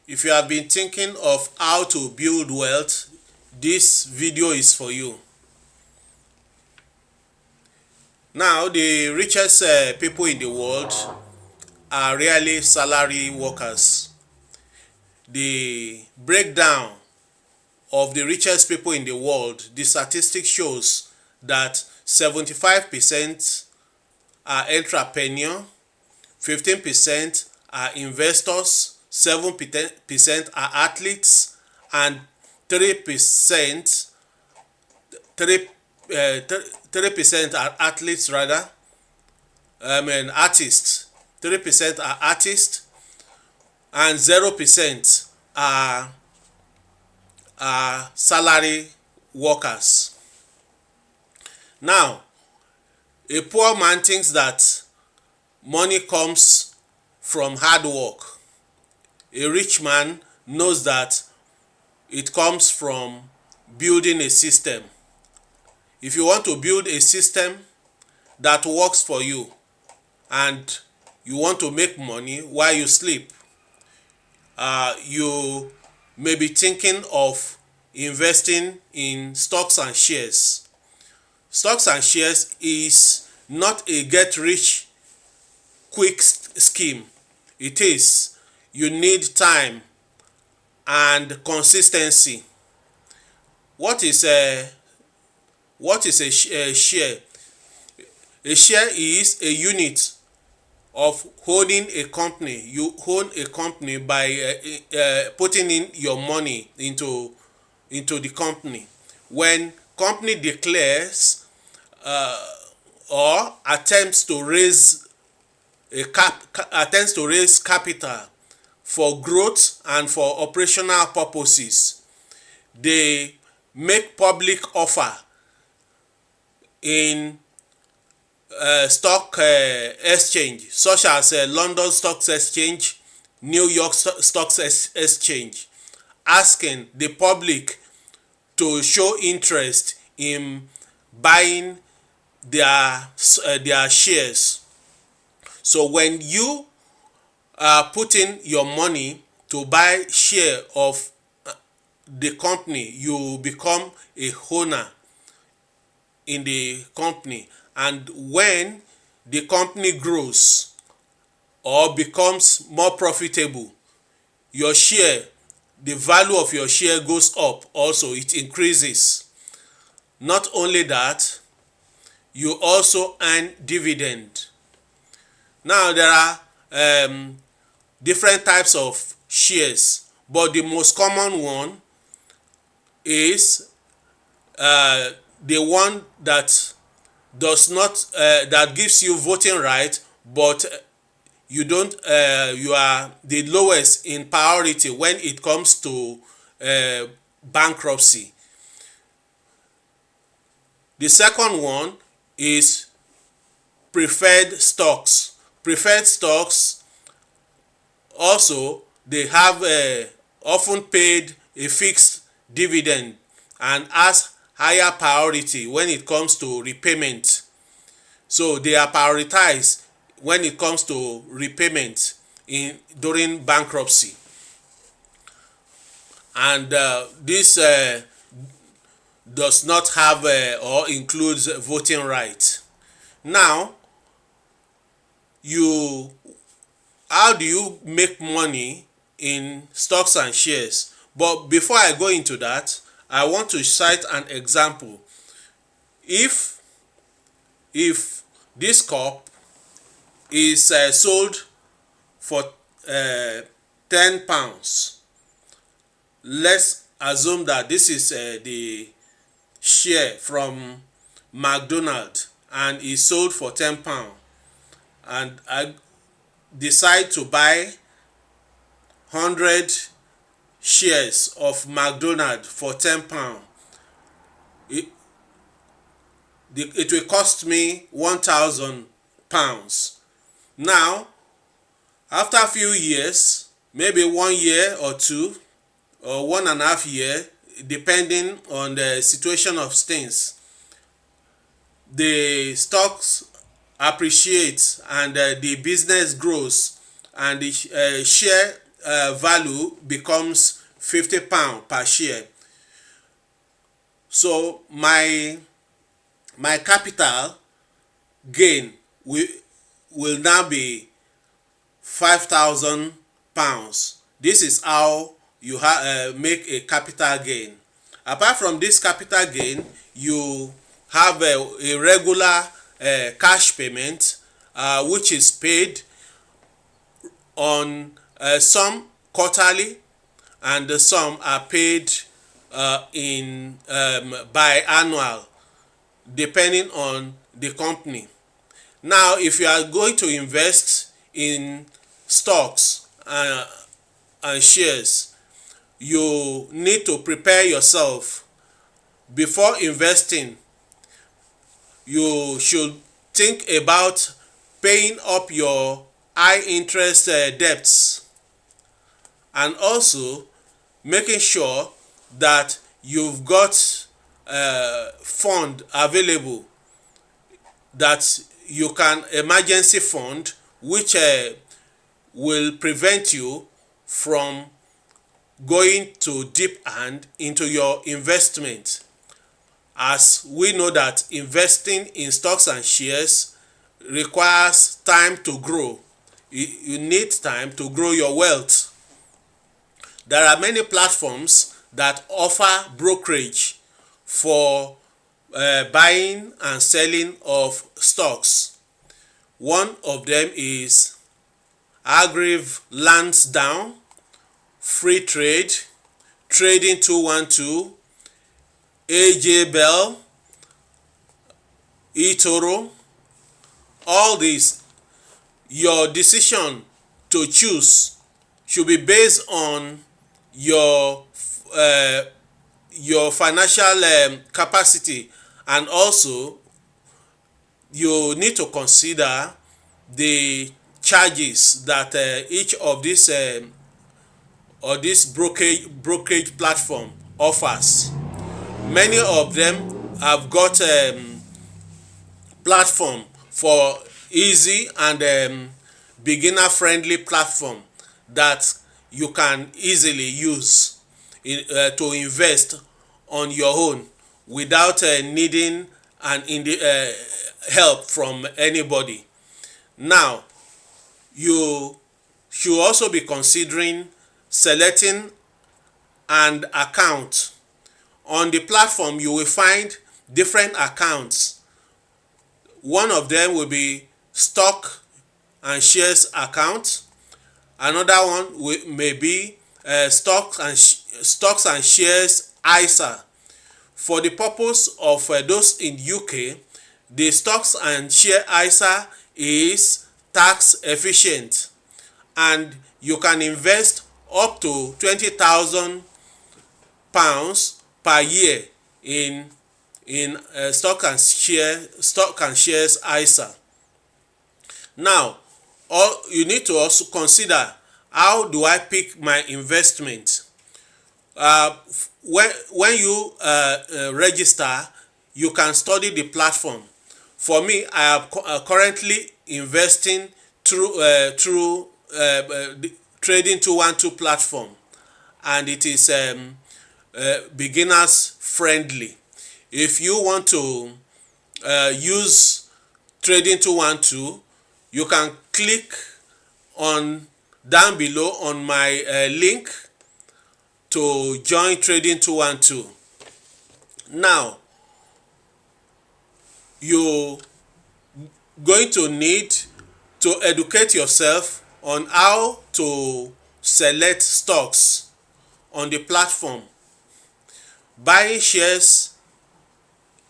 If you have been thinking of how to build wealth, this video is for you. Now, the richest people in the world are really salary workers. The breakdown of the richest people in the world, the statistic shows that 75% are entrepreneurs, 15% are investors, 7% are athletes, and 3% 3 3% are athletes rather. Artists. 3% are artists, and 0% are salary workers. Now, a poor man thinks that money comes from hard work. A rich man knows that it comes from building a system. If you want to build a system that works for you and you want to make money while you sleep, you may be thinking of investing in stocks and shares. Stocks and shares is not a get rich quick scheme. It is, you need time and consistency. What is a share? A share is a unit of owning a company. You own a company by putting in your money into the company. When company declares or attempts to raise capital for growth and for operational purposes, they make public offer in stock exchange, such as London Stock Exchange, New York Stock Exchange, asking the public to show interest in buying their shares. So when you put in your money to buy share of the company, you become a owner in the company. And when the company grows or becomes more profitable, your share, the value of your share goes up also, it increases. Not only that, you also earn dividend. Now there are different types of shares, but the most common one is the one that does not that gives you voting right, but you don't you are the lowest in priority when it comes to bankruptcy. The second one is preferred stocks. Preferred stocks also, they have often paid a fixed dividend and has higher priority when it comes to repayment. So they are prioritized when it comes to repayment during bankruptcy. And this does not have or includes voting right. Now, how do you make money in stocks and shares? But before I go into that, I want to cite an example. If this cup is sold for £10, let's assume that this is the share from McDonald's and is sold for £10, and I decide to buy 100 shares of McDonald's for £10. It will cost me £1,000. Now, after a few years, maybe 1 year or 2 or 1.5 years, depending on the situation of things, the stocks appreciate and the business grows, and the share value becomes £50 per share. So my capital gain will now be £5,000. This is how you make a capital gain. Apart from this capital gain, you have a regular cash payment which is paid on some quarterly, and some are paid in biannual, depending on the company. Now, if you are going to invest in stocks and shares, you need to prepare yourself. Before investing, you should think about paying up your high interest debts, and also making sure that you've got fund available, that you can emergency fund, which will prevent you from going to deep end into your investment, as we know that investing in stocks and shares requires time to grow. You need time to grow your wealth. There are many platforms that offer brokerage for buying and selling of stocks. One of them is Agriv Lansdowne, Free Trade, Trading 212, AJ Bell, eToro. All these, your decision to choose should be based on your financial capacity, and also you need to consider the charges that each of these or this brokerage platform offers. Many of them have got platform for easy and beginner friendly platform that you can easily use to invest on your own without needing help from anybody. Now, you should also be considering selecting an account. On the platform, you will find different accounts. One of them will be stock and shares account. Another one may be stocks and shares ISA. For the purpose of those in UK, the stocks and share ISA is tax efficient, and you can invest up to £20,000 per year in stock and shares ISA. Now, you need to also consider, how do I pick my investment? When you register, you can study the platform. For me, I am currently investing through the Trading 212 platform, and it is beginners friendly. If you want to use Trading 212, you can click on down below on my link to join Trading 212. Now, you're going to need to educate yourself on how to select stocks on the platform. Buying shares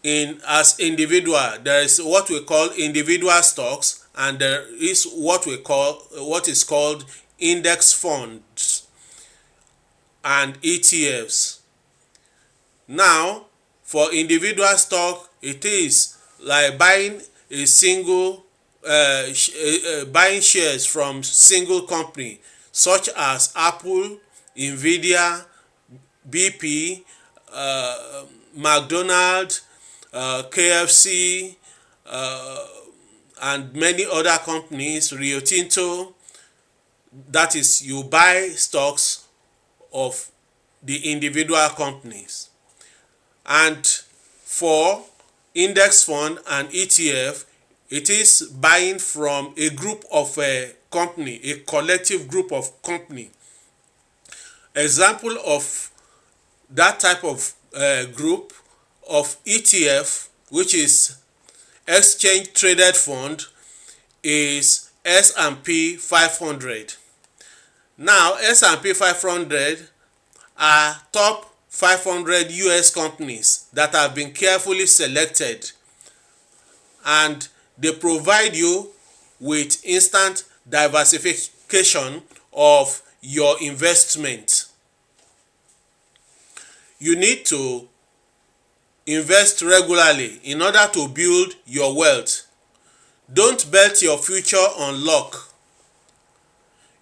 as individual, there is what we call individual stocks, and there is what is called index funds and ETFs. Now, for individual stock, it is like buying a single buying shares from single company, such as Apple, Nvidia, BP, McDonald's, KFC, and many other companies, Rio Tinto. That is, you buy stocks of the individual companies. And for index fund and ETF, it is buying from a group of a company, a collective group of company. Example of that type of group of ETF, which is exchange traded fund, is S&P 500. Now, S&P 500 are top 500 US companies that have been carefully selected, and they provide you with instant diversification of your investment. You need to invest regularly in order to build your wealth. Don't bet your future on luck.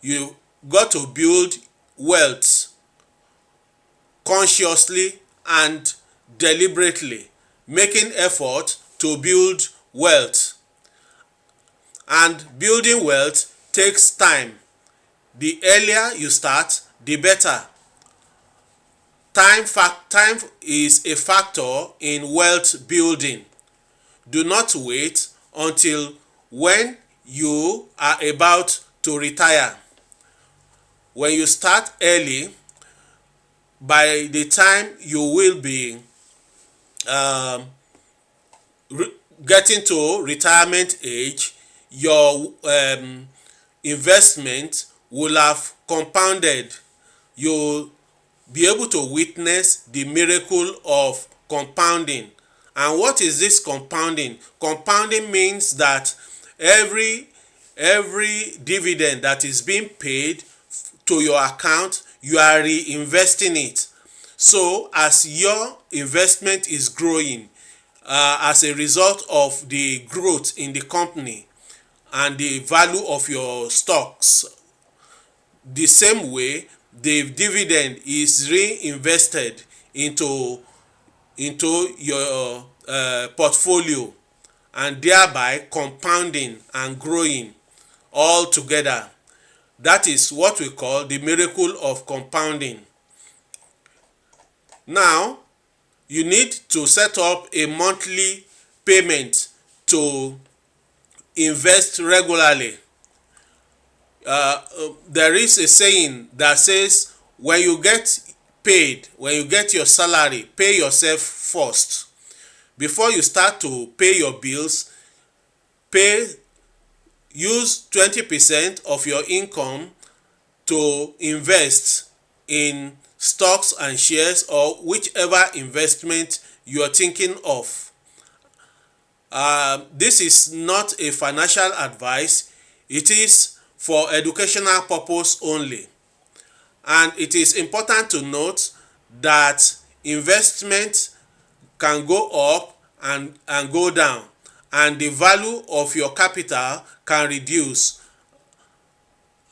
You got to build wealth consciously and deliberately, making effort to build wealth. And building wealth takes time. The earlier you start, the better. Time is a factor in wealth building. Do not wait until when you are about to retire. When you start early, by the time you will be getting to retirement age, your investment will have compounded. You'll be able to witness the miracle of compounding. And what is this compounding? Compounding means that every dividend that is being paid to your account, you are reinvesting it. So as your investment is growing, as a result of the growth in the company and the value of your stocks, the same way the dividend is reinvested into your portfolio, and thereby compounding and growing all together. That is what we call the miracle of compounding. Now, you need to set up a monthly payment to invest regularly. There is a saying that says, when you get paid, when you get your salary, pay yourself first. Before you start to pay your bills, use 20% of your income to invest in stocks and shares, or whichever investment you are thinking of. This is not a financial advice. It is for educational purpose only. And it is important to note that investment can go up and go down, and the value of your capital can reduce,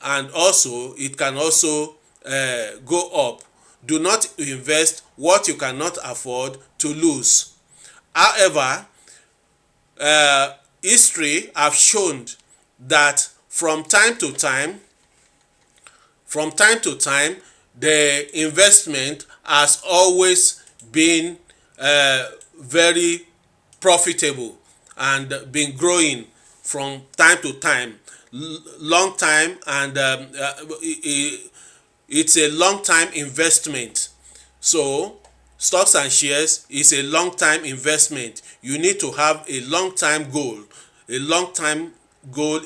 and also it can also go up. Do not invest what you cannot afford to lose. However, history have shown that from time to time, the investment has always been very profitable and been growing from time to time, long time, and it's a long time investment. So stocks and shares is a long time investment. You need to have a long time goal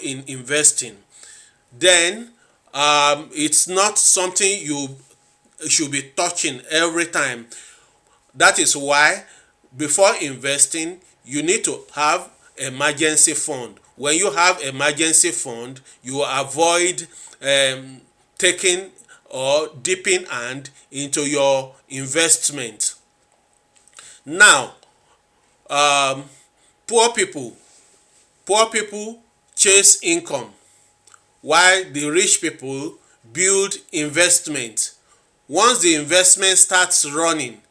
in investing. Then it's not something you should be touching every time. That is why before investing, you need to have emergency fund. When you have emergency fund, you avoid taking or dipping hand into your investment. Now, poor people chase income, while the rich people build investment. Once the investment starts running,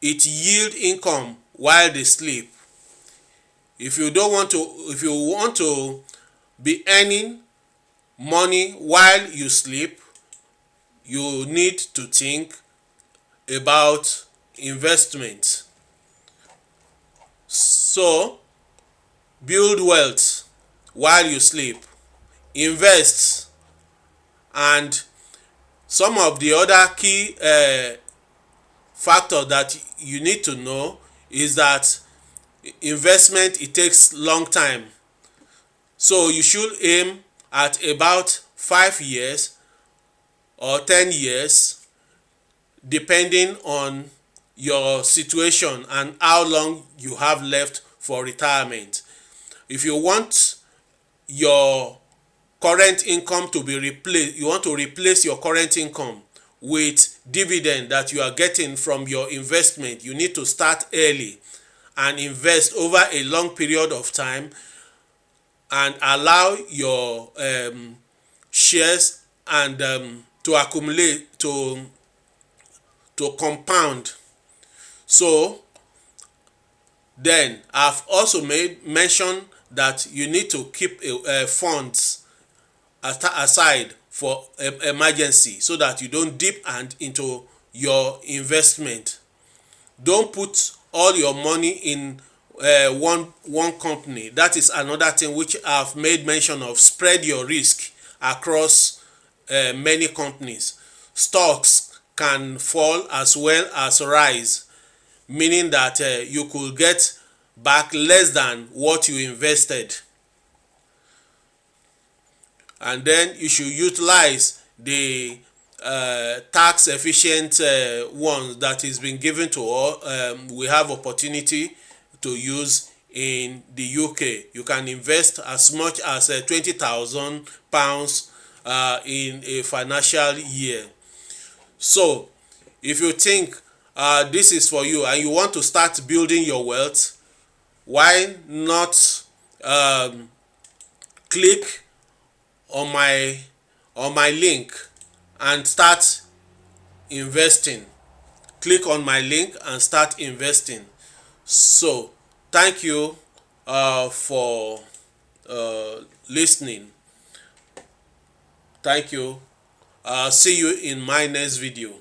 it yield income while they sleep. If you want to be earning money while you sleep, you need to think about investment. So build wealth while you sleep, invest. And some of the other key factor that you need to know is that investment, it takes long time. So you should aim at about 5 years or 10 years, depending on your situation and how long you have left for retirement. If you want your current income to be replaced, you want to replace your current income with dividend that you are getting from your investment, you need to start early and invest over a long period of time, and allow your shares and to accumulate, to compound. So then I've also made mention that you need to keep funds aside for emergency, so that you don't dip and into your investment. Don't put all your money in one company. That is another thing which I've made mention of. Spread your risk across many companies. Stocks can fall as well as rise, meaning that you could get back less than what you invested. And then you should utilize the tax efficient ones that is being given to all. We have opportunity to use in the UK. You can invest as much as £20,000 in a financial year. So if you think this is for you and you want to start building your wealth, why not click on my link and start investing. Click on my link and start investing. So thank you for listening. Thank you. See you in my next video.